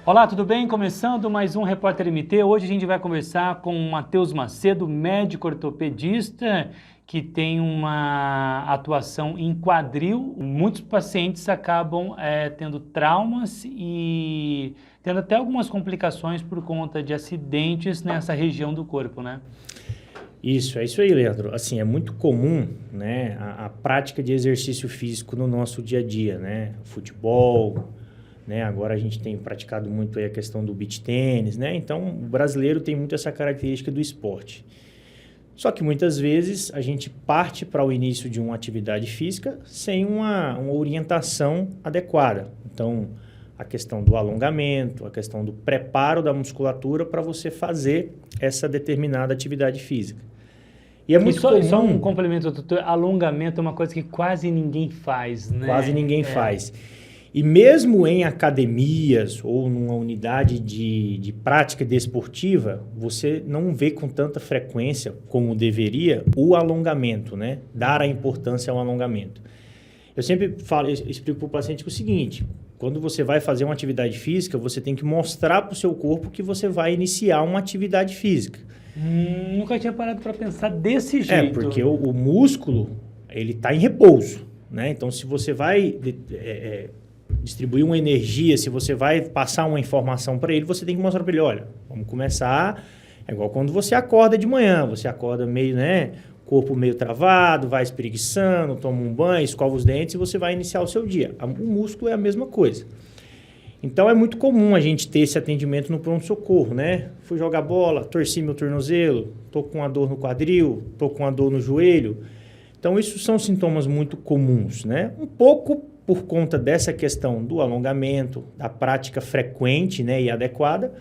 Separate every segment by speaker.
Speaker 1: Olá, tudo bem? Começando mais um Repórter MT. Hoje a gente vai conversar com o Matheus Macedo, médico ortopedista, que tem uma atuação em quadril. Muitos pacientes acabam tendo traumas e tendo até algumas complicações por conta de acidentes nessa região do corpo, né?
Speaker 2: Isso, é isso aí, Leandro. Assim, é muito comum, né, a prática de exercício físico no nosso dia a dia, né? Futebol, né? Agora a gente tem praticado muito aí a questão do beach tênis, né? Então, o brasileiro tem muito essa característica do esporte. Só que muitas vezes a gente parte para o início de uma atividade física sem uma orientação adequada. Então, a questão do alongamento, a questão do preparo da musculatura para você fazer essa determinada atividade física. E é muito comum...
Speaker 1: Só um complemento, doutor, alongamento é uma coisa que quase ninguém faz, né?
Speaker 2: Quase ninguém faz. E mesmo em academias ou numa unidade de prática desportiva, você não vê com tanta frequência como deveria o alongamento, né? Dar a importância ao alongamento. Eu sempre falo, eu explico para o paciente o seguinte: quando você vai fazer uma atividade física, você tem que mostrar para o seu corpo que você vai iniciar uma atividade física.
Speaker 1: Nunca tinha parado para pensar desse jeito.
Speaker 2: Porque o músculo, ele está em repouso, né? Então, se você vai distribuir uma energia, se você vai passar uma informação para ele, você tem que mostrar para ele, olha, vamos começar... É igual quando você acorda de manhã, você acorda meio, né, corpo meio travado, vai espreguiçando, toma um banho, escova os dentes e você vai iniciar o seu dia. O músculo é a mesma coisa. Então, é muito comum a gente ter esse atendimento no pronto-socorro, né? Fui jogar bola, torci meu tornozelo, tô com uma dor no quadril, tô com uma dor no joelho. Então, isso são sintomas muito comuns, né? Um pouco por conta dessa questão do alongamento, da prática frequente, né, e adequada,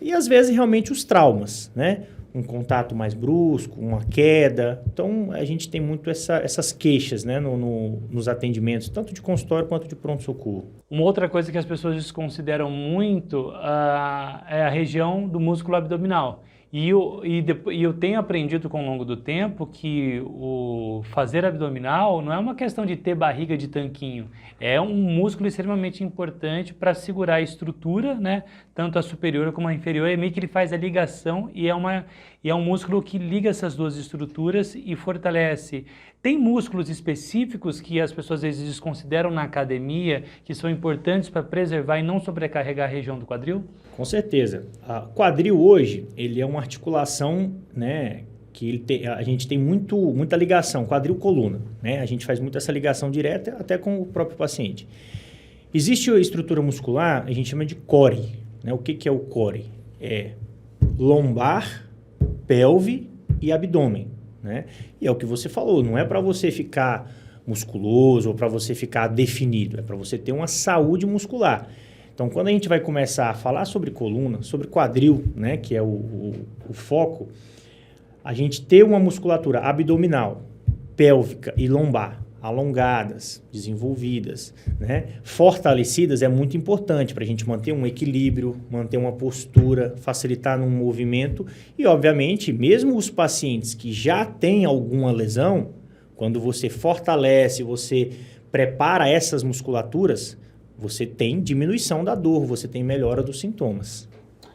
Speaker 2: e às vezes realmente os traumas, né? Um contato mais brusco, uma queda. Então, a gente tem muito essas queixas, né, nos atendimentos, tanto de consultório quanto de pronto-socorro.
Speaker 1: Uma outra coisa que as pessoas desconsideram muito é a região do músculo abdominal. E eu tenho aprendido com o longo do tempo que o fazer abdominal não é uma questão de ter barriga de tanquinho. É um músculo extremamente importante para segurar a estrutura, né? Tanto a superior como a inferior. É meio que ele faz a ligação e é um músculo que liga essas duas estruturas e fortalece. Tem músculos específicos que as pessoas às vezes desconsideram na academia, que são importantes para preservar e não sobrecarregar a região do quadril?
Speaker 2: Com certeza. O quadril hoje, ele é uma articulação, né, que a gente tem muita ligação, quadril-coluna, né? A gente faz muito essa ligação direta até com o próprio paciente. Existe a estrutura muscular, a gente chama de core, né? O que é o core? É lombar, pelve e abdômen, né? E é o que você falou, não é para você ficar musculoso ou para você ficar definido, é para você ter uma saúde muscular. Então, quando a gente vai começar a falar sobre coluna, sobre quadril, né, que é o foco, a gente ter uma musculatura abdominal, pélvica e lombar alongadas, desenvolvidas, né, fortalecidas é muito importante para a gente manter um equilíbrio, manter uma postura, facilitar no movimento e, obviamente, mesmo os pacientes que já têm alguma lesão, quando você fortalece, você prepara essas musculaturas, você tem diminuição da dor, você tem melhora dos sintomas.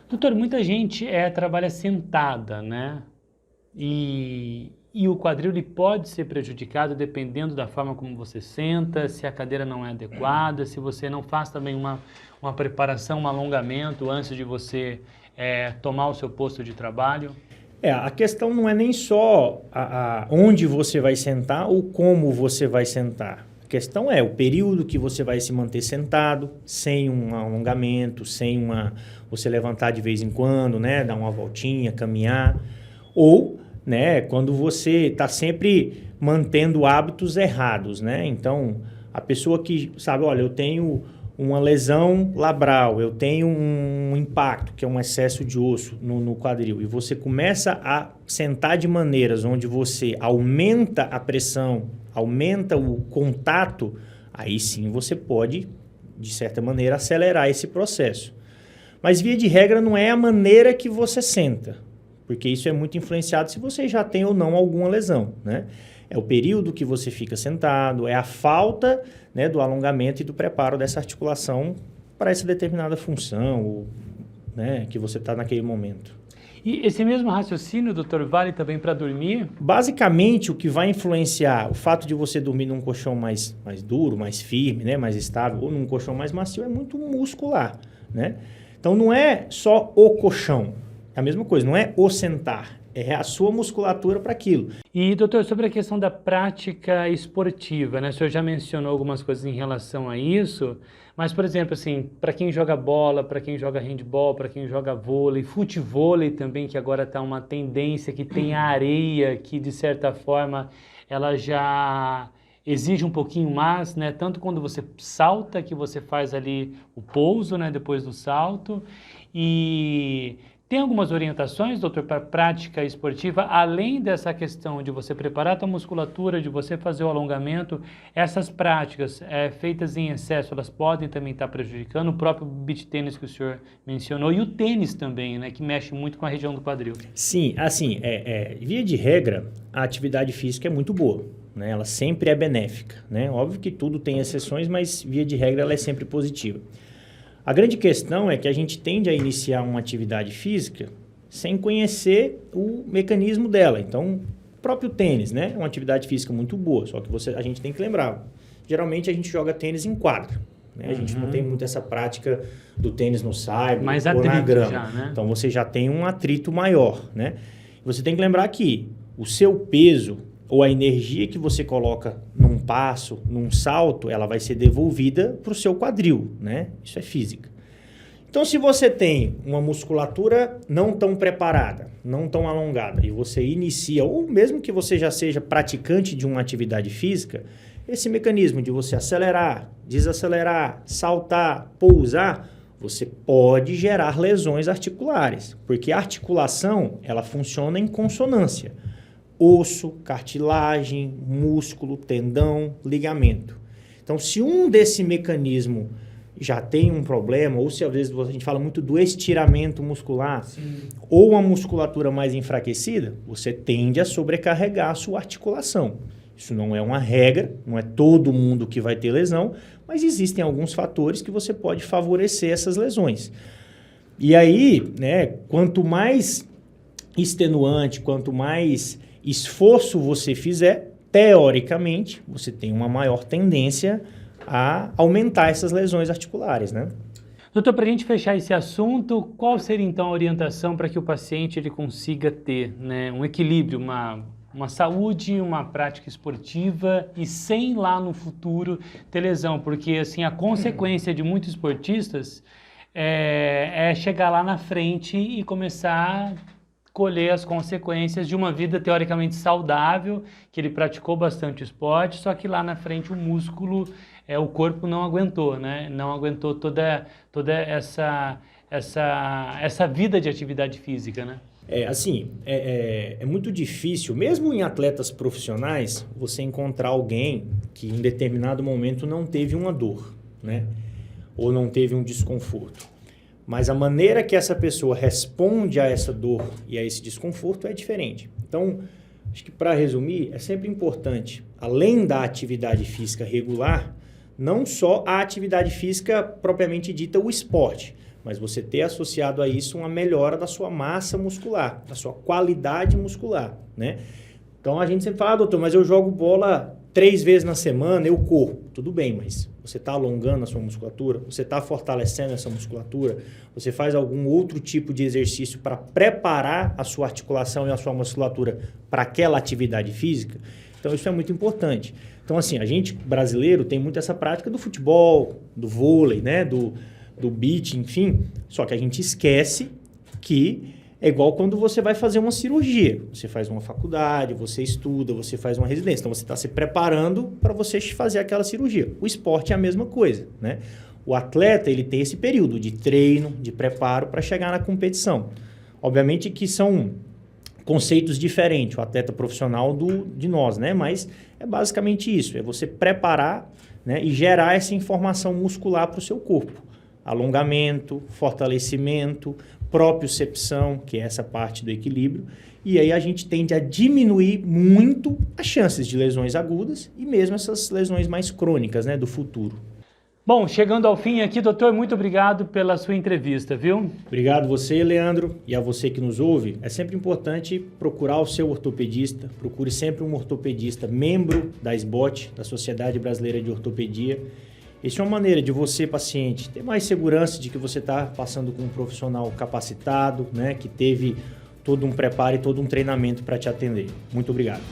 Speaker 1: Doutor, muita gente trabalha sentada, né? E o quadril ele pode ser prejudicado dependendo da forma como você senta, se a cadeira não é adequada, se você não faz também uma preparação, um alongamento antes de você tomar o seu posto de trabalho.
Speaker 2: A questão não é nem só onde você vai sentar ou como você vai sentar. A questão é o período que você vai se manter sentado, sem um alongamento, sem você levantar de vez em quando, né, dar uma voltinha, caminhar, ou, né, quando você está sempre mantendo hábitos errados, né? Então, a pessoa que sabe, olha, eu tenho uma lesão labral, eu tenho um impacto, que é um excesso de osso no quadril, e você começa a sentar de maneiras onde você aumenta a pressão, aumenta o contato, aí sim você pode, de certa maneira, acelerar esse processo. Mas, via de regra, não é a maneira que você senta, porque isso é muito influenciado se você já tem ou não alguma lesão, né? É o período que você fica sentado, é a falta, né, do alongamento e do preparo dessa articulação para essa determinada função, ou, né, que você está naquele momento.
Speaker 1: E esse mesmo raciocínio, doutor, vale também para dormir?
Speaker 2: Basicamente, o que vai influenciar o fato de você dormir num colchão mais duro, mais firme, né, mais estável, ou num colchão mais macio, é muito muscular, né? Então, não é só o colchão, é a mesma coisa, não é o sentar, é a sua musculatura para aquilo.
Speaker 1: E, doutor, sobre a questão da prática esportiva, né? O senhor já mencionou algumas coisas em relação a isso, mas, por exemplo, assim, para quem joga bola, para quem joga handball, para quem joga vôlei, futevôlei também, que agora está uma tendência, que tem a areia, que de certa forma ela já exige um pouquinho mais, né? Tanto quando você salta, que você faz ali o pouso, né? Depois do salto. E tem algumas orientações, doutor, para prática esportiva, além dessa questão de você preparar a tua musculatura, de você fazer o alongamento, essas práticas feitas em excesso, elas podem também estar prejudicando o próprio beach tênis que o senhor mencionou e o tênis também, né, que mexe muito com a região do quadril.
Speaker 2: Sim, assim, via de regra, a atividade física é muito boa, né? Ela sempre é benéfica, né? Óbvio que tudo tem exceções, mas via de regra ela é sempre positiva. A grande questão é que a gente tende a iniciar uma atividade física sem conhecer o mecanismo dela. Então, o próprio tênis, né? É uma atividade física muito boa, só que a gente tem que lembrar. Geralmente a gente joga tênis em quadra, né? A gente não tem muito essa prática do tênis no saibro ou na grama. Já, né? Então, você já tem um atrito maior, né? Você tem que lembrar que o seu peso ou a energia que você coloca num passo, num salto, ela vai ser devolvida para o seu quadril, né? Isso é física. Então, se você tem uma musculatura não tão preparada, não tão alongada, e você inicia, ou mesmo que você já seja praticante de uma atividade física, esse mecanismo de você acelerar, desacelerar, saltar, pousar, você pode gerar lesões articulares, porque a articulação, ela funciona em consonância. Osso, cartilagem, músculo, tendão, ligamento. Então, se um desse mecanismo já tem um problema, ou se às vezes a gente fala muito do estiramento muscular, sim, ou uma musculatura mais enfraquecida, você tende a sobrecarregar a sua articulação. Isso não é uma regra, não é todo mundo que vai ter lesão, mas existem alguns fatores que você pode favorecer essas lesões. E aí, né, quanto mais extenuante, quanto mais esforço você fizer, teoricamente, você tem uma maior tendência a aumentar essas lesões articulares, né?
Speaker 1: Doutor, para a gente fechar esse assunto, qual seria então a orientação para que o paciente ele consiga ter, né, um equilíbrio, uma saúde, uma prática esportiva e sem lá no futuro ter lesão? Porque assim, a consequência de muitos esportistas é chegar lá na frente e começar a colher as consequências de uma vida teoricamente saudável, que ele praticou bastante esporte, só que lá na frente o músculo, o corpo não aguentou, né? Não aguentou toda essa vida de atividade física, né?
Speaker 2: É muito difícil, mesmo em atletas profissionais, você encontrar alguém que em determinado momento não teve uma dor, né? Ou não teve um desconforto. Mas a maneira que essa pessoa responde a essa dor e a esse desconforto é diferente. Então, acho que para resumir, é sempre importante, além da atividade física regular, não só a atividade física propriamente dita, o esporte, mas você ter associado a isso uma melhora da sua massa muscular, da sua qualidade muscular, né? Então, a gente sempre fala, doutor, mas eu jogo bola 3 vezes na semana, eu corro. Tudo bem, mas você está alongando a sua musculatura? Você está fortalecendo essa musculatura? Você faz algum outro tipo de exercício para preparar a sua articulação e a sua musculatura para aquela atividade física? Então, isso é muito importante. Então, assim, a gente brasileiro tem muito essa prática do futebol, do vôlei, né? do beach, enfim. Só que a gente esquece que é igual quando você vai fazer uma cirurgia. Você faz uma faculdade, você estuda, você faz uma residência. Então, você está se preparando para você fazer aquela cirurgia. O esporte é a mesma coisa, né? O atleta, ele tem esse período de treino, de preparo para chegar na competição. Obviamente que são conceitos diferentes, o atleta profissional de nós, né? Mas é basicamente isso, é você preparar, né, e gerar essa informação muscular para o seu corpo. Alongamento, fortalecimento, propriocepção, que é essa parte do equilíbrio, e aí a gente tende a diminuir muito as chances de lesões agudas e mesmo essas lesões mais crônicas, né, do futuro.
Speaker 1: Bom, chegando ao fim aqui, doutor, muito obrigado pela sua entrevista, viu?
Speaker 2: Obrigado você, Leandro, e a você que nos ouve. É sempre importante procurar o seu ortopedista. Procure sempre um ortopedista, membro da SBOT, da Sociedade Brasileira de Ortopedia. Isso é uma maneira de você, paciente, ter mais segurança de que você está passando com um profissional capacitado, né, que teve todo um preparo e todo um treinamento para te atender. Muito obrigado.